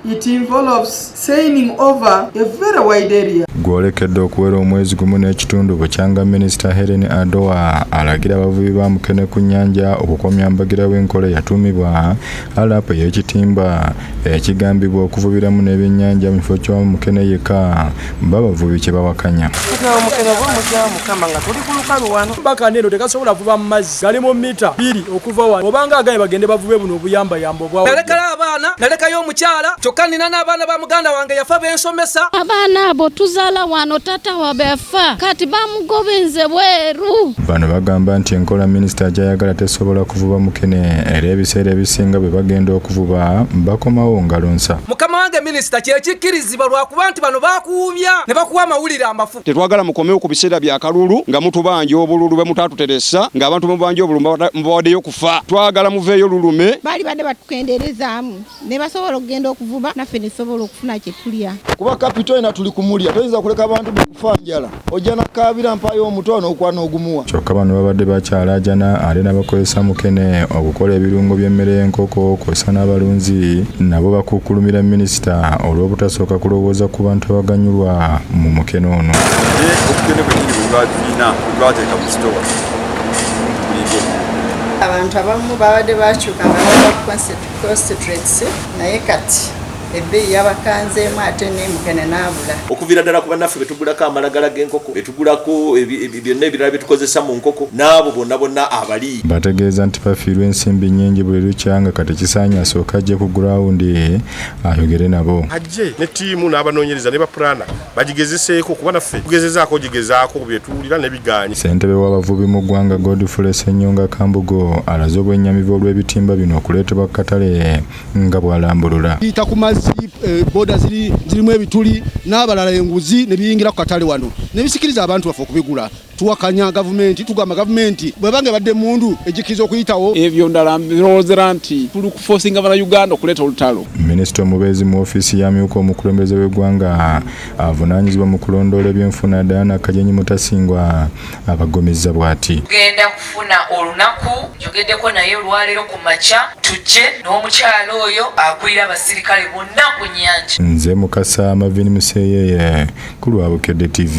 It involves sailing over a very wide area. Gwolekedde okuwera omwezi gumu n'ekitundu bukyanga Minisita Hellen Adoa alagira abavubi ba Mukene ku nnyanja okukomya mbagira w'enkola yatuumibwa alapu y'ekitimba ekigambibwa okuvubiramu n'ebyennyanja mu kifo kya Mukene yekka babavubi kye bawakanya. Bakaneno tekasobola vuba mu mazzi gali mu mita 2 okuva wano obanga agaye bagende bavube buno obuyamba obwawo. Nalekala abaana nalekayo omukyala kyokka nina n'abaana ba muganda wange yafa bensomesa. Abaana abo tuzaala wano tata wabefa kati bamugobenze bweru. Bano bagamba nti enkola Minisita gy'ayagala tesobola kuvuba Mukene era ebiseera ebisinga bwe bagenda okuvuba bakomawo ngalonsa. Mukama wange Minisita kyekikkirizibwa lwakuba nti bano bakuubya ne bakuwa amawulire amafu. Tetwagala mukomewo ku biseera bya kalulu nga mutubanja obululu bwe mutatuteresa ng'abantu mubanja obululu mubawaddeyo kufa. Twagala muveeyo lulume. Bali badde batukenderezaamu ne basobola okugenda okuvuba naffe ne sobola okufuna kye tulya. Kuba kapito ina tuli kumulya toyinza kuleka abantu bekufa njala ojja nakabira mpayo omutono okwana ogumuwa. Kyokka bano babadde bakyalajana ate n'abakozesa Mukene okukola ebirungo by'emmere y'enkokko kw'ossa n'abalunzi nabo bakukulumira Minisita olw'obutasooka kulowooza ku bantu abaganyulwa mu Mukene ono. Abantu abamu babadde bakyuka nga baba concentrates naye kati ebbeeyi yabakanzeemu ate ne Mukene n'abula. Okuviira ddala ku bannaffe betugulako amalagala g'enkoko betugulako byonna ebirala byetukozesa mu nkoko n'abo bonna abali. Bategeeza nti bafiirwa ensimbi nnyingi buli lukya nga kati kisaanye asooka ajje ku gurawundi ayogere nabo. Ajje ne ttiimu n'abanoonyereza ne baplana bagigezeseeko kuba naffe tugezezaako gigezaako ku byetuwulira n'ebigaanyi. Ssentebe w'abavubi mu ggwanga Godfrey Ssenyonga Kambugo alaze obwennyamivu olw'ebitimba bino okuleetebwa ku katale nga bw'alambulula. Boda zirimu ebituli n'abalala enguzi ne biyingira ku katale wano ne bisikiriza abantu baffe okubigula. Tuwakanya gavumenti tugamba gavumenti bwe bange badde mundu ejikiza okuyitawo ebyo ndala mbiroozera nti tuli kufosinga bana Uganda okuleeta olutalo. Minisita omubeezi mu ofiisi ya MUKENE omukulembeze w'eggwanga avunaanyizibwa mu kulondoola ebyenfuna Diana Kajenyi Mutasingwa abagomezza bw'ati. Tugenda kufuna olunaku njogeddeko naye olwaleero ku makya tujje n'omukyalo oyo akulira abasirikale bonna ku nnyanja. Nze Mukasa Mavini Museyeye ku lwa Bukedde TV.